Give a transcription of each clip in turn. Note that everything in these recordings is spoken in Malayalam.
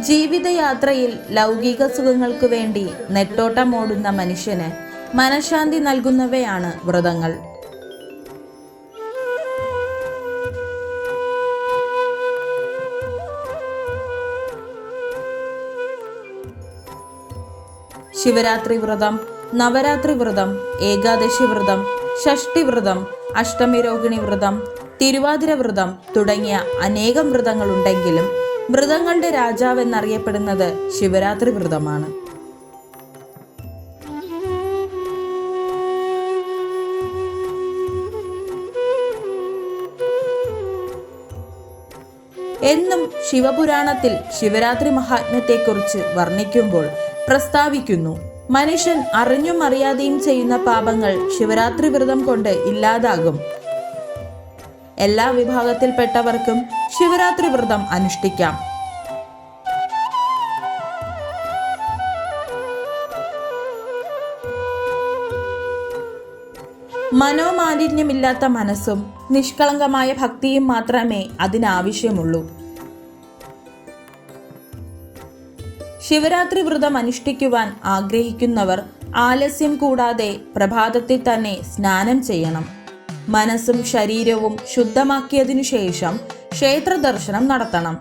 ജീവിതയാത്രയിൽ ലൗകിക സുഖങ്ങൾക്കു വേണ്ടി നെട്ടോട്ടമോടുന്ന മനുഷ്യന് മനഃശാന്തി നൽകുന്നവയാണ് വ്രതങ്ങൾ. ശിവരാത്രി വ്രതം, നവരാത്രി വ്രതം, ഏകാദശി വ്രതം, ഷഷ്ഠി വ്രതം, അഷ്ടമി രോഹിണി വ്രതം, തിരുവാതിര വ്രതം തുടങ്ങിയ അനേകം വ്രതങ്ങളുണ്ടെങ്കിലും വ്രതങ്ങളുടെ രാജാവെന്നറിയപ്പെടുന്നത് ശിവരാത്രി വ്രതമാണ്. എന്നും ശിവപുരാണത്തിൽ ശിവരാത്രി മഹാത്മ്യത്തെക്കുറിച്ച് വർണ്ണിക്കുമ്പോൾ പ്രസ്താവിക്കുന്നു, മനുഷ്യൻ അറിഞ്ഞും അറിയാതെയും ചെയ്യുന്ന പാപങ്ങൾ ശിവരാത്രി വ്രതം കൊണ്ട് ഇല്ലാതാകും. എല്ലാ വിഭാഗത്തിൽപ്പെട്ടവർക്കും ശിവരാത്രി വ്രതം അനുഷ്ഠിക്കാം. മനോമാലിന്യമില്ലാത്ത മനസ്സും നിഷ്കളങ്കമായ ഭക്തിയും മാത്രമേ അതിനാവശ്യമുള്ളൂ. ശിവരാത്രി വ്രതം അനുഷ്ഠിക്കുവാൻ ആഗ്രഹിക്കുന്നവർ ആലസ്യം കൂടാതെ പ്രഭാതത്തിൽ തന്നെ സ്നാനം ചെയ്യണം. മനസ്സും ശരീരവും ശുദ്ധമാക്കിയതിനു ശേഷം ക്ഷേത്ര ദർശനം നടത്തണം.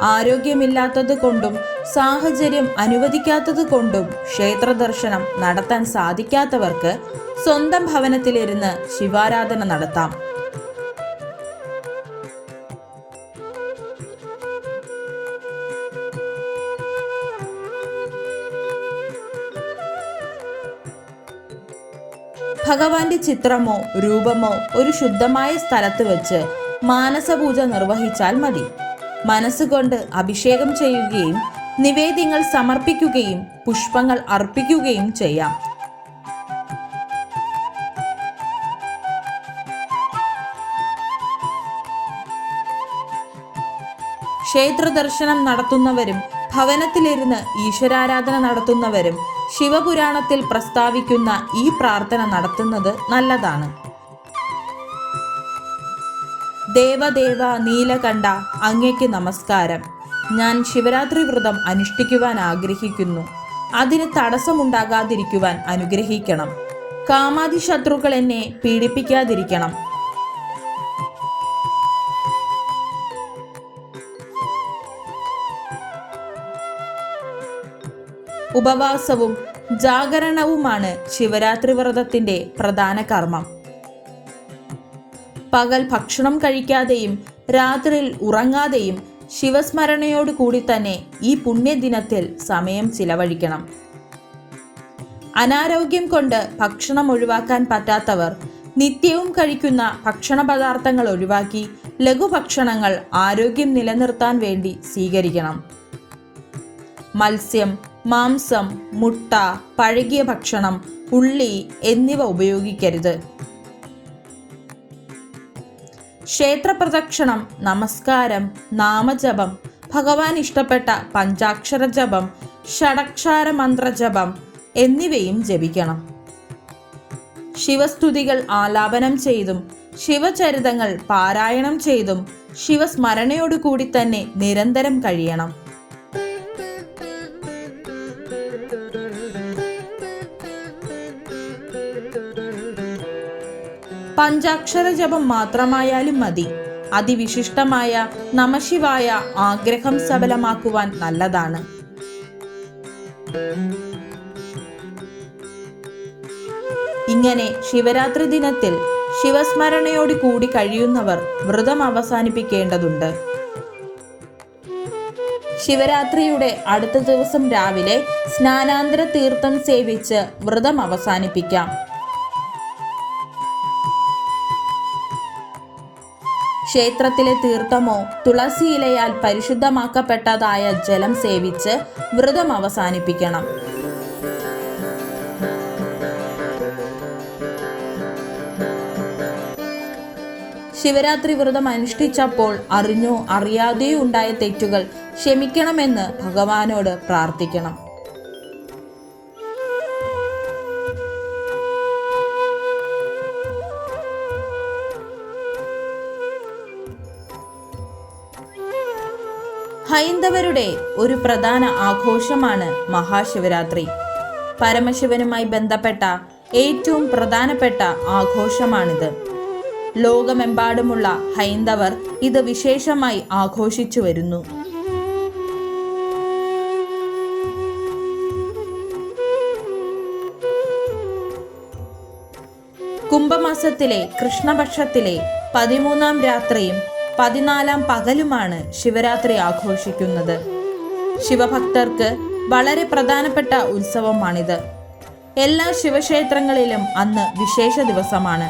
ആരോഗ്യമില്ലാത്തത് കൊണ്ടും സാഹചര്യം അനുവദിക്കാത്തത് കൊണ്ടും ക്ഷേത്ര ദർശനം നടത്താൻ സാധിക്കാത്തവർക്ക് സ്വന്തം ഭവനത്തിലിരുന്ന് ശിവാരാധന നടത്താം. ഭഗവാന്റെ ചിത്രമോ രൂപമോ ഒരു ശുദ്ധമായ സ്ഥലത്ത് വെച്ച് മാനസപൂജ നിർവഹിച്ചാൽ മതി. മനസ്സുകൊണ്ട് അഭിഷേകം ചെയ്യുകയും നിവേദ്യങ്ങൾ സമർപ്പിക്കുകയും പുഷ്പങ്ങൾ അർപ്പിക്കുകയും ചെയ്യാം. ക്ഷേത്ര ദർശനം നടത്തുന്നവരും ഭവനത്തിലിരുന്ന് ഈശ്വരാരാധന നടത്തുന്നവരും ശിവപുരാണത്തിൽ പ്രസ്താവിക്കുന്ന ഈ പ്രാർത്ഥന നടത്തുന്നത് നല്ലതാണ്. ദേവദേവ നീലകണ്ഠ, അങ്ങയ്ക്ക് നമസ്കാരം. ഞാൻ ശിവരാത്രി വ്രതം അനുഷ്ഠിക്കുവാൻ ആഗ്രഹിക്കുന്നു. അതിന് തടസ്സമുണ്ടാകാതിരിക്കുവാൻ അനുഗ്രഹിക്കണം. കാമാദി ശത്രുക്കൾ എന്നെ പീഡിപ്പിക്കാതിരിക്കണം. ഉപവാസവും ജാഗരണവുമാണ് ശിവരാത്രി വ്രതത്തിന്റെ പ്രധാന കർമ്മം. പകൽ ഭക്ഷണം കഴിക്കാതെയും രാത്രിയിൽ ഉറങ്ങാതെയും ശിവസ്മരണയോട് കൂടി തന്നെ ഈ പുണ്യദിനത്തിൽ സമയം ചിലവഴിക്കണം. അനാരോഗ്യം കൊണ്ട് ഭക്ഷണം ഒഴിവാക്കാൻ പറ്റാത്തവർ നിത്യവും കഴിക്കുന്ന ഭക്ഷണ പദാർത്ഥങ്ങൾ ഒഴിവാക്കി ലഘുഭക്ഷണങ്ങൾ ആരോഗ്യം നിലനിർത്താൻ വേണ്ടി സ്വീകരിക്കണം. മത്സ്യം, മാംസം, മുട്ട, പഴകിയ ഭക്ഷണം, ഉള്ളി എന്നിവ ഉപയോഗിക്കരുത്. ക്ഷേത്രപ്രദക്ഷിണം, നമസ്കാരം, നാമജപം, ഭഗവാൻ ഇഷ്ടപ്പെട്ട പഞ്ചാക്ഷര ജപം, ഷഡക്ഷാര മന്ത്രജപം എന്നിവയും ജപിക്കണം. ശിവസ്തുതികൾ ആലാപനം ചെയ്തും ശിവചരിതങ്ങൾ പാരായണം ചെയ്തും ശിവസ്മരണയോടുകൂടി തന്നെ നിരന്തരം കഴിയണം. പഞ്ചാക്ഷര ജപം മാത്രമായാലും മതി. അതിവിശിഷ്ടമായ നമഃശിവായ ആഗ്രഹം സഫലമാക്കുവാൻ നല്ലതാണ്. ഇങ്ങനെ ശിവരാത്രി ദിനത്തിൽ ശിവസ്മരണയോട് കൂടി കഴിയുന്നവർ വ്രതം അവസാനിപ്പിക്കേണ്ടതുണ്ട്. ശിവരാത്രിയുടെ അടുത്ത ദിവസം രാവിലെ സ്നാനാന്തര തീർത്ഥം സേവിച്ച് വ്രതം അവസാനിപ്പിക്കാം. ക്ഷേത്രത്തിലെ തീർത്ഥമോ തുളസി ഇലയാൽ പരിശുദ്ധമാക്കപ്പെട്ടതായ ജലം സേവിച്ച് വ്രതം അവസാനിപ്പിക്കണം. ശിവരാത്രി വ്രതം അനുഷ്ഠിച്ചപ്പോൾ അറിഞ്ഞോ അറിയാതെയോ ഉണ്ടായ തെറ്റുകൾ ക്ഷമിക്കണമെന്ന് ഭഗവാനോട് പ്രാർത്ഥിക്കണം. ഹൈന്ദവരുടെ ഒരു പ്രധാന ആഘോഷമാണ് മഹാശിവരാത്രി. പരമശിവനുമായി ബന്ധപ്പെട്ട ഏറ്റവും പ്രധാനപ്പെട്ട ആഘോഷമാണിത്. ലോകമെമ്പാടുമുള്ള ഹൈന്ദവർ ഇത് വിശേഷമായി ആഘോഷിച്ചു വരുന്നു. കുംഭമാസത്തിലെ കൃഷ്ണപക്ഷത്തിലെ 13-ാം രാത്രിയും 14-ാം പകലുമാണ് ശിവരാത്രി ആഘോഷിക്കുന്നത്. ശിവഭക്തർക്ക് വളരെ പ്രധാനപ്പെട്ട ഉത്സവമാണിത്. എല്ലാ ശിവക്ഷേത്രങ്ങളിലും അന്ന് വിശേഷ ദിവസമാണ്.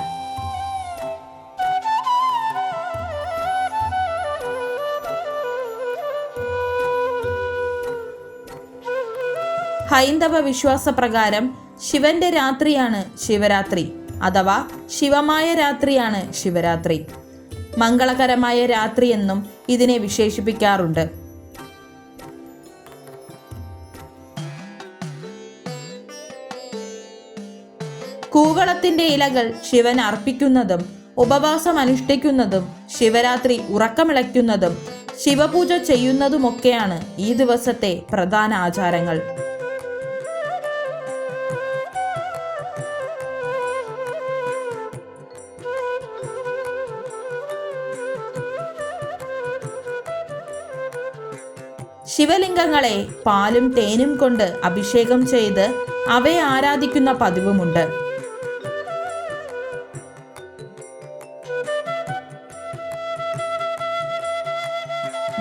ഹൈന്ദവ വിശ്വാസപ്രകാരം ശിവന്റെ രാത്രിയാണ് ശിവരാത്രി അഥവാ ശിവമായ രാത്രിയാണ് ശിവരാത്രി. മംഗളകരമായ രാത്രി എന്നും ഇതിനെ വിശേഷിപ്പിക്കാറുണ്ട്. കൂവളത്തിന്റെ ഇലകൾ ശിവൻ അർപ്പിക്കുന്നതും ഉപവാസം അനുഷ്ഠിക്കുന്നതും ശിവരാത്രി ഉറക്കമിളയ്ക്കുന്നതും ശിവപൂജ ചെയ്യുന്നതുമൊക്കെയാണ് ഈ ദിവസത്തെ പ്രധാന ആചാരങ്ങൾ. ശിവലിംഗങ്ങളെ പാലും തേനും കൊണ്ട് അഭിഷേകം ചെയ്ത് അവയെ ആരാധിക്കുന്ന പതിവുമുണ്ട്.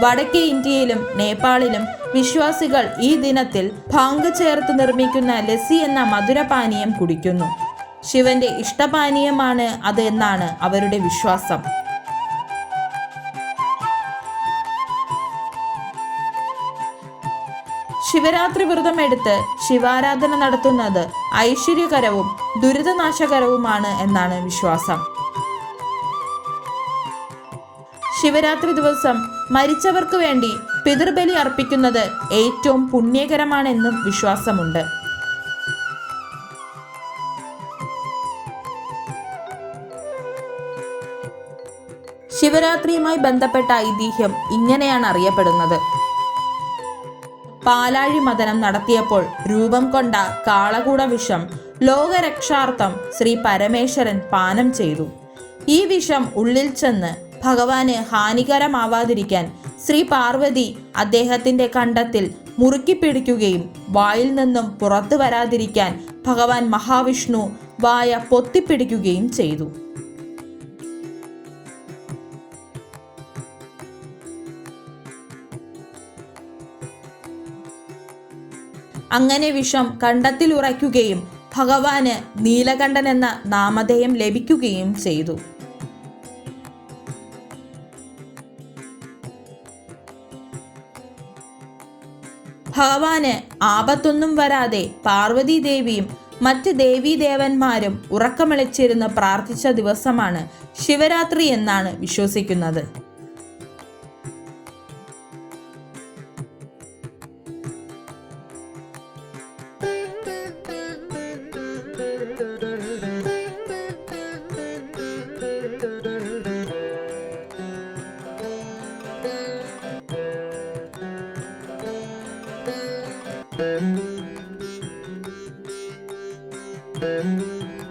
വടക്കേ ഇന്ത്യയിലും നേപ്പാളിലും വിശ്വാസികൾ ഈ ദിനത്തിൽ ഭാംഗ് ചേർത്ത് നിർമ്മിക്കുന്ന ലസ്സി എന്ന മധുരപാനീയം കുടിക്കുന്നു. ശിവന്റെ ഇഷ്ടപാനീയമാണ് അത് എന്നാണ് അവരുടെ വിശ്വാസം. ശിവരാത്രി വ്രതം എടുത്ത് ശിവാരാധന നടത്തുന്നത് ഐശ്വര്യകരവും ദുരിതനാശകരവുമാണ് എന്നാണ് വിശ്വാസം. ശിവരാത്രി ദിവസം മരിച്ചവർക്ക് വേണ്ടി പിതൃബലി അർപ്പിക്കുന്നത് ഏറ്റവും പുണ്യകരമാണെന്നും വിശ്വാസമുണ്ട്. ശിവരാത്രിയുമായി ബന്ധപ്പെട്ട ഐതിഹ്യം ഇങ്ങനെയാണ് അറിയപ്പെടുന്നത്. പാലാഴി മഥനം നടത്തിയപ്പോൾ രൂപം കൊണ്ട കാളകൂട വിഷം ലോകരക്ഷാർത്ഥം ശ്രീ പരമേശ്വരൻ പാനം ചെയ്തു. ഈ വിഷം ഉള്ളിൽ ചെന്ന് ഭഗവാന് ഹാനികരമാവാതിരിക്കാൻ ശ്രീ പാർവതി അദ്ദേഹത്തിന്റെ കണ്ടത്തിൽ മുറുക്കി പിടിക്കുകയും വായിൽ നിന്നും പുറത്തു വരാതിരിക്കാൻ ഭഗവാൻ മഹാവിഷ്ണു വായ പൊത്തിപ്പിടിക്കുകയും ചെയ്തു. അങ്ങനെ വിഷം കണ്ടത്തിൽ ഉറയ്ക്കുകയും ഭഗവാന് നീലകണ്ഠൻ എന്ന നാമധേയം ലഭിക്കുകയും ചെയ്തു. ഭഗവാന് ആപത്തൊന്നും വരാതെ പാർവതി ദേവിയും മറ്റ് ദേവീദേവന്മാരും ഉറക്കമിളച്ചിരുന്ന് പ്രാർത്ഥിച്ച ദിവസമാണ് ശിവരാത്രി എന്നാണ് വിശ്വസിക്കുന്നത്. Thank you.